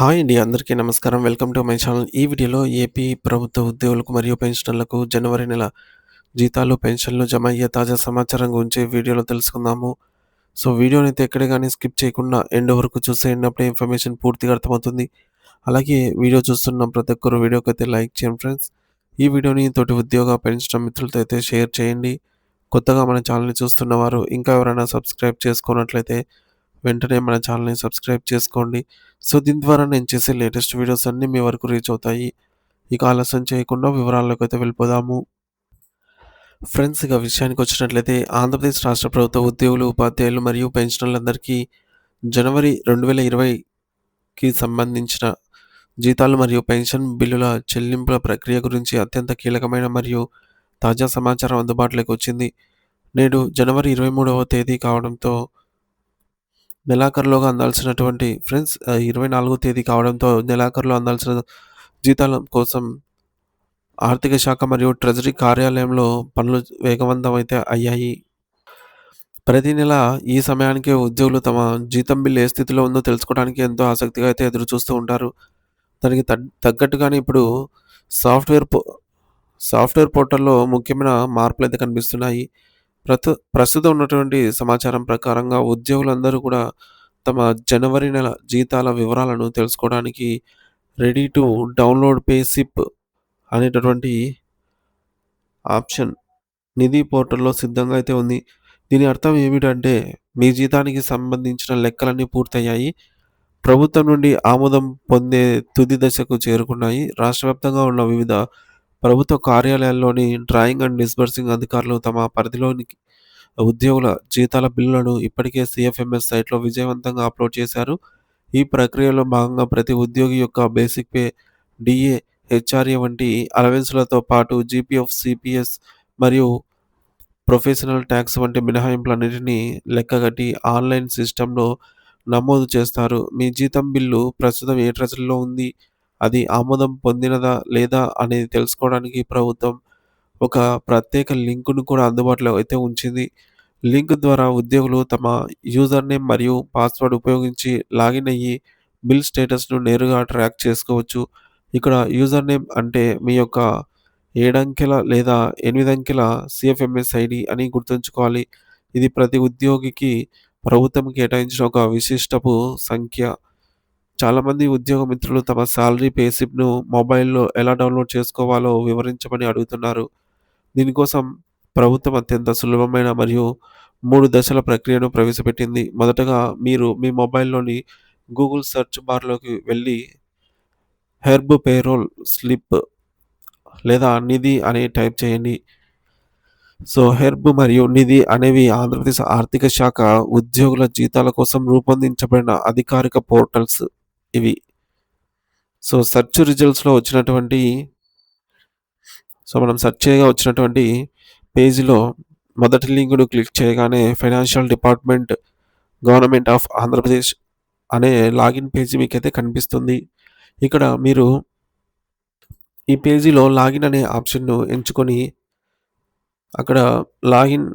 Hi అండి. అందరికీ నమస్కారం. Welcome to my channel. ఈ వీడియోలో ఏపీ ప్రభుత్వ ఉద్యోగులకు మరియు పెన్షనర్లకు జనవరి నెల జీతాలు, పెన్షన్లు జమ అయ్యే తాజా సమాచారం గురించి వీడియోలో తెలుసుకుందాము. సో, వీడియోనైతే ఎక్కడ గాని స్కిప్ చేయకుండా ఎండ్ వరకు చూసేయండి. అప్పుడే ఇన్ఫర్మేషన్ పూర్తిగా అర్థమవుతుంది. అలాగే వీడియో చూస్తున్న ప్రతి ఒక్కరు వీడియోకైతే లైక్ చేయండి ఫ్రెండ్స్. ఈ వీడియోని తోటి ఉద్యోగ, పెన్షనర్ మిత్రులతో అయితే షేర్ చేయండి. కొత్తగా మన ఛానల్‌ని చూస్తున్నవారు ఇంకా ఎవరైనా సబ్స్క్రైబ్ చేసుకోనట్లయితే వెంటనే మన ఛానల్‌ని సబ్స్క్రైబ్ చేసుకోండి. సో, దీని ద్వారా నేను చేసే లేటెస్ట్ వీడియోస్ అన్నీ మీ వరకు రీచ్ అవుతాయి. ఇక ఆలస్యం చేయకుండా వివరాల్లోకైతే వెళ్ళిపోదాము. ఫ్రెండ్స్, ఇక విషయానికొచ్చినట్లయితే ఆంధ్రప్రదేశ్ రాష్ట్ర ప్రభుత్వ ఉద్యోగులు, ఉపాధ్యాయులు మరియు పెన్షనర్లందరికీ జనవరి 2020కి సంబంధించిన జీతాలు మరియు పెన్షన్ బిల్లుల చెల్లింపుల ప్రక్రియ గురించి అత్యంత కీలకమైన మరియు తాజా సమాచారం అందుబాటులోకి వచ్చింది. నేడు జనవరి 23వ తేదీ కావడంతో నెలాఖరులోగా అందాల్సినటువంటి 24 తేదీ కావడంతో నెలాఖరులో అందాల్సిన జీతాల కోసం ఆర్థిక శాఖ మరియు ట్రెజరీ కార్యాలయంలో పనులు వేగవంతమైతే అయ్యాయి. ప్రతి నెల ఈ సమయానికే ఉద్యోగులు తమ జీతం బిల్లు ఏ స్థితిలో ఉందో తెలుసుకోవడానికి ఎంతో ఆసక్తిగా అయితే ఎదురుచూస్తూ ఉంటారు. దానికి తగ్గట్టుగానే ఇప్పుడు సాఫ్ట్‌వేర్ పో సాఫ్ట్‌వేర్ పోర్టల్‌లో ముఖ్యమైన మార్పులైతే కనిపిస్తున్నాయి. ప్రస్తుతం ఉన్నటువంటి సమాచారం ప్రకారంగా ఉద్యోగులందరూ కూడా తమ జనవరి నెల జీతాల వివరాలను తెలుసుకోవడానికి ready to download pay slip అనేటటువంటి ఆప్షన్ నిధి పోర్టల్‌లో సిద్ధంగా అయితే ఉంది. దీని అర్థం ఏమిటంటే, మీ జీతానికి సంబంధించిన లెక్కలన్నీ పూర్తయ్యాయి. ప్రభుత్వం నుండి ఆమోదం పొందే తుది దశకు చేరుకున్నాయి. రాష్ట్ర వ్యాప్తంగా ఉన్న వివిధ ప్రభుత్వ కార్యాలయాల్లోని డ్రాయింగ్ అండ్ డిస్బర్సింగ్ అధికారులు తమ పరిధిలోనికి ఉద్యోగుల జీతాల బిల్లులను ఇప్పటికే సీఎఫ్ఎంఎస్ సైట్‌లో విజయవంతంగా అప్‌లోడ్ చేశారు. ఈ ప్రక్రియలో భాగంగా ప్రతి ఉద్యోగి యొక్క బేసిక్ పే, డీఏ, హెచ్ఆర్ఏ వంటి అలవెన్స్‌లతో పాటు జీపీఎఫ్, సీపీఎస్ మరియు ప్రొఫెషనల్ ట్యాక్స్ వంటి మినహాయింపులన్నిటిని లెక్కగట్టి ఆన్‌లైన్ సిస్టమ్‌లో నమోదు చేస్తారు. మీ జీతం బిల్లు ప్రస్తుతం ఏ ట్రెజరీలో ఉంది, అది ఆమోదం పొందినదా లేదా అనేది తెలుసుకోవడానికి ప్రభుత్వం ఒక ప్రత్యేక లింకును కూడా అందుబాటులో అయితే ఉంచింది. లింక్ ద్వారా ఉద్యోగులు తమ యూజర్ నేమ్ మరియు పాస్వర్డ్ ఉపయోగించి లాగిన్ అయ్యి బిల్ స్టేటస్‌ను నేరుగా ట్రాక్ చేసుకోవచ్చు. ఇక్కడ యూజర్ నేమ్ అంటే మీ యొక్క 7 అంకెల లేదా 8 అంకెల సీఎఫ్ఎంఎస్ ఐడీ అని గుర్తుంచుకోవాలి. ఇది ప్రతి ఉద్యోగికి ప్రభుత్వం కేటాయించిన ఒక విశిష్టపు సంఖ్య. చాలామంది ఉద్యోగ మిత్రులు తమ సాలరీ పే స్లిప్‌ను మొబైల్‌లో ఎలా డౌన్‌లోడ్ చేసుకోవాలో వివరించమని అడుగుతున్నారు. దీనికోసం ప్రభుత్వం అత్యంత సులభమైన మరియు 3 దశల ప్రక్రియను ప్రవేశపెట్టింది. మొదటగా మీరు మీ మొబైల్‌లోని గూగుల్ సెర్చ్ బార్‌లోకి వెళ్లి హెర్బ్ పేరోల్ స్లిప్ లేదా నిధి అని టైప్ చేయండి. సో, హెర్బ్ మరియు నిధి అనేవి ఆంధ్రప్రదేశ్ ఆర్థిక శాఖ ఉద్యోగుల జీతాల కోసం రూపొందించబడిన అధికారిక పోర్టల్స్ ఇవి. సో, సెర్చ్ రిజల్ట్స్‌లో వచ్చినటువంటి మనం సెర్చ్ చేయగా వచ్చినటువంటి పేజీలో మొదటి లింక్‌ను క్లిక్ చేయగానే financial department, government of Andhra Pradesh అనే లాగిన్ పేజీ మీకైతే కనిపిస్తుంది. ఇక్కడ మీరు ఈ పేజీలో లాగిన్ అనే ఆప్షన్‌ను ఎంచుకొని అక్కడ లాగిన్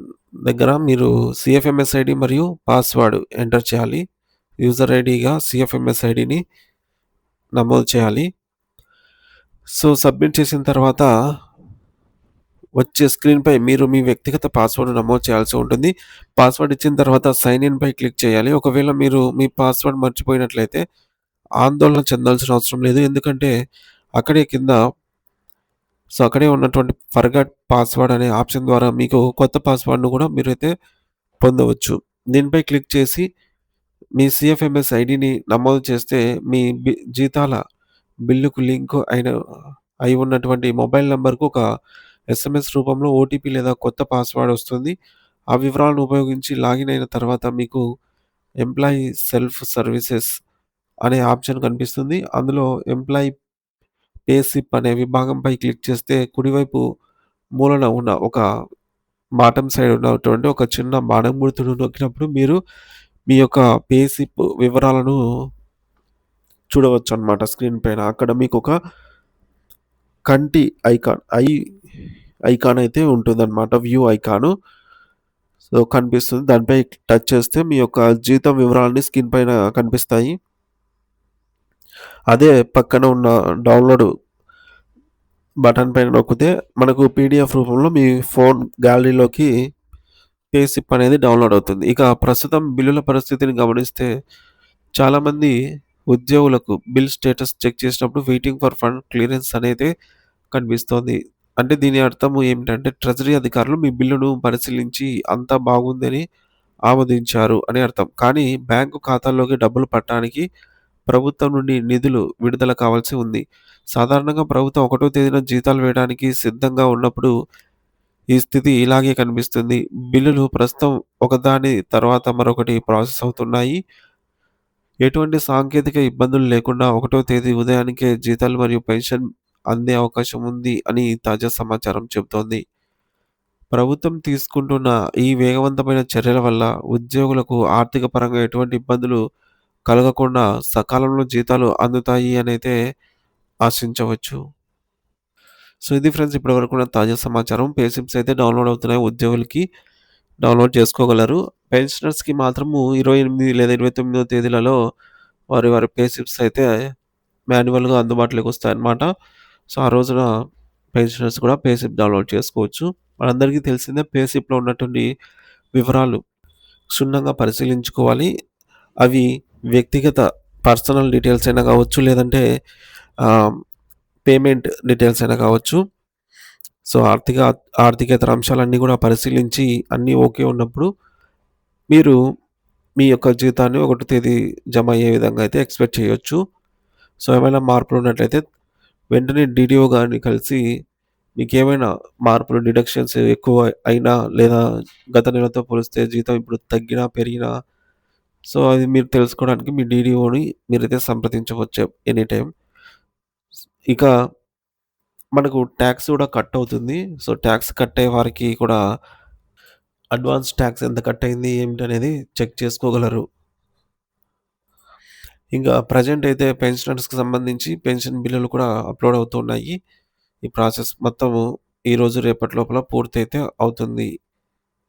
దగ్గర మీరు సీఎఫ్ఎంఎస్ ఐడీ మరియు పాస్వర్డ్ ఎంటర్ చేయాలి. యూజర్ ఐడీగా సీఎఫ్ఎంఎస్ ఐడీని నమోదు చేయాలి. సో, సబ్మిట్ చేసిన తర్వాత వచ్చే స్క్రీన్‌పై మీరు మీ వ్యక్తిగత పాస్వర్డ్‌ను నమోదు చేయాల్సి ఉంటుంది. పాస్వర్డ్ ఇచ్చిన తర్వాత సైన్ ఇన్‌పై క్లిక్ చేయాలి. ఒకవేళ మీరు మీ పాస్వర్డ్ మర్చిపోయినట్లయితే ఆందోళన చెందాల్సిన అవసరం లేదు. ఎందుకంటే అక్కడే కింద అక్కడే ఉన్నటువంటి ఫర్గాట్ పాస్వర్డ్ అనే ఆప్షన్ ద్వారా మీకు కొత్త పాస్వర్డ్‌ను కూడా మీరైతే పొందవచ్చు. దీనిపై క్లిక్ చేసి మీ సీఎఫ్ఎంఎస్ ఐడీని నమోదు చేస్తే మీ జీతాల బిల్లుకు లింక్ అయి ఉన్నటువంటి మొబైల్ నంబర్‌కు ఒక ఎస్ఎంఎస్ రూపంలో ఓటీపీ లేదా కొత్త పాస్వర్డ్ వస్తుంది. ఆ వివరాలను ఉపయోగించి లాగిన్ అయిన తర్వాత మీకు ఎంప్లాయీ సెల్ఫ్ సర్వీసెస్ అనే ఆప్షన్ కనిపిస్తుంది. అందులో ఎంప్లాయీ పే స్లిప్ అనే విభాగంపై క్లిక్ చేస్తే కుడివైపు మూలన ఉన్న ఒక బాటమ్ సైడ్ ఉన్నటువంటి ఒక చిన్న బాణం గుర్తును నొక్కినప్పుడు మీరు మీ యొక్క పే స్లిప్ వివరాలను చూడవచ్చనమాట స్క్రీన్ పైన. అక్కడ మీకొక కంటి ఐకాన్ అయితే ఉంటుందన్నమాట. View icon. సో, కనిపిస్తుంది. దానిపై టచ్ చేస్తే మీ యొక్క జీతం వివరాలన్నీ స్క్రీన్ పైన కనిపిస్తాయి. అదే పక్కన ఉన్న డౌన్‌లోడ్ బటన్ పైన నొక్కితే మనకు పీడీఎఫ్ రూపంలో మీ ఫోన్ గ్యాలరీలోకి పే స్లిప్ అనేది డౌన్‌లోడ్ అవుతుంది. ఇక ప్రస్తుతం బిల్లుల పరిస్థితిని గమనిస్తే చాలామంది ఉద్యోగులకు బిల్ స్టేటస్ చెక్ చేసినప్పుడు వెయిటింగ్ ఫర్ ఫండ్ క్లియరెన్స్ అనేది కనిపిస్తోంది. అంటే దీని అర్థం ఏమిటంటే ట్రెజరీ అధికారులు మీ బిల్లును పరిశీలించి అంతా బాగుందని ఆమోదించారు అని అర్థం. కానీ బ్యాంకు ఖాతాల్లోకి డబ్బులు పడటానికి ప్రభుత్వం నుండి నిధులు విడుదల కావాల్సి ఉంది. సాధారణంగా ప్రభుత్వం 1 తేదీన జీతాలు వేయడానికి సిద్ధంగా ఉన్నప్పుడు ఈ స్థితి ఇలాగే కనిపిస్తుంది. బిల్లులు ప్రస్తుతం ఒకదాని తర్వాత మరొకటి ప్రాసెస్ అవుతున్నాయి. ఎటువంటి సాంకేతిక ఇబ్బందులు లేకుండా 1 తేదీ ఉదయానికే జీతాలు మరియు పెన్షన్ అందే అవకాశం ఉంది అని తాజా సమాచారం చెబుతోంది. ప్రభుత్వం తీసుకుంటున్న ఈ వేగవంతమైన చర్యల వల్ల ఉద్యోగులకు ఆర్థిక పరంగా ఎటువంటి ఇబ్బందులు కలగకుండా సకాలంలో జీతాలు అందుతాయి అనైతే ఆశించవచ్చు. సో, ఇది ఫ్రెండ్స్ ఇప్పటివరకున్న తాజా సమాచారం. పే స్లిప్స్ అయితే డౌన్‌లోడ్ అవుతున్నాయి. ఉద్యోగులకి డౌన్‌లోడ్ చేసుకోగలరు. పెన్షనర్స్‌కి మాత్రము 28 లేదా 29 తేదీలలో వారి వారి పే స్లిప్స్ అయితే మాన్యువల్‌గా అందుబాటులోకి వస్తాయన్నమాట. సో, ఆ రోజున పెన్షనర్స్ కూడా పే స్లిప్ డౌన్‌లోడ్ చేసుకోవచ్చు. మనందరికీ తెలిసిందే పే స్లిప్‌లో ఉన్నటువంటి వివరాలు క్షుణ్ణంగా పరిశీలించుకోవాలి. అవి వ్యక్తిగత పర్సనల్ డీటెయిల్స్ అయినా కావచ్చు, లేదంటే ఆహ్, పేమెంట్ డీటెయిల్స్ అయినా కావచ్చు. సో, ఆర్థికేతర అంశాలన్నీ గూడా పరిశీలించి అన్నీ ఓకే ఉన్నప్పుడు మీరు మీ యొక్క జీతాన్ని 1 తేదీ జమ అయ్యే విధంగా అయితే ఎక్స్‌పెక్ట్ చేయొచ్చు. సో, ఏమైనా మార్పులున్నట్లయితే వెంటనే డీడీఓ గారిని కలిసి మీకేమైనా మార్పులు డిడక్షన్స్ ఎక్కువ అయినా లేదా గత నెలతో పోలిస్తే జీతం ఇప్పుడు తగ్గినా, పెరిగినా సో, అది మీరు తెలుసుకోవడానికి మీ డీడీఓని మీరైతే సంప్రదించవచ్చు ఎనీ టైమ్. ఇక మనకు టాక్స్ గూడా కట్ అవుతుంది. సో, టాక్స్ కట్ అయ్యే వారికి కూడా అడ్వాన్స్ టాక్స్ ఎంత కట్ అయింది ఏమిటనేది చెక్ చేసుకోగలరు. ఇంకా ప్రెజెంట్ అయితే పెన్షనర్స్‌కి సంబంధించి పెన్షన్ బిల్లులు కూడా అప్‌లోడ్ అవుతున్నాయి. ఈ ప్రాసెస్ మొత్తము ఈరోజు, రేపటి లోపల పూర్తయితే అవుతుంది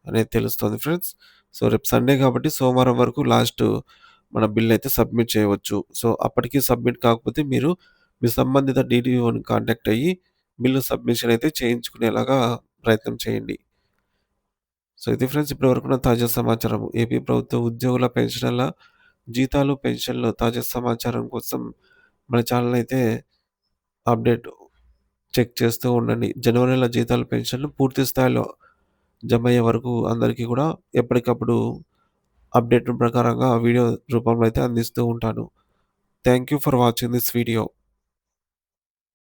అనేది తెలుస్తుంది ఫ్రెండ్స్. సో, రేపు సండే కాబట్టి సోమవారం వరకు లాస్ట్ మన బిల్ అయితే సబ్మిట్ చేయవచ్చు. సో, అప్పటికి సబ్మిట్ కాకపోతే మీరు మీ సంబంధిత డీడీఓని కాంటాక్ట్ అయ్యి బిల్లు సబ్మిషన్ అయితే చేయించుకునేలాగా ప్రయత్నం చేయండి. సో, ఇది ఫ్రెండ్స్ ఇప్పటివరకున్న తాజా సమాచారం. ఏపీ ప్రభుత్వ ఉద్యోగుల పెన్షనర్ల జీతాలు, పెన్షన్‌ల తాజా సమాచారం కోసం మన ఛానెల్ అయితే అప్డేట్ చెక్ చేస్తూ ఉండండి. జనవరి నెల జీతాలు, పెన్షన్‌లు పూర్తి స్థాయిలో జమయ్యే వరకు అందరికీ కూడా ఎప్పటికప్పుడు అప్డేట్ ప్రకారంగా వీడియో రూపంలో అయితే అందిస్తూ ఉంటాను. Thank you for watching this video.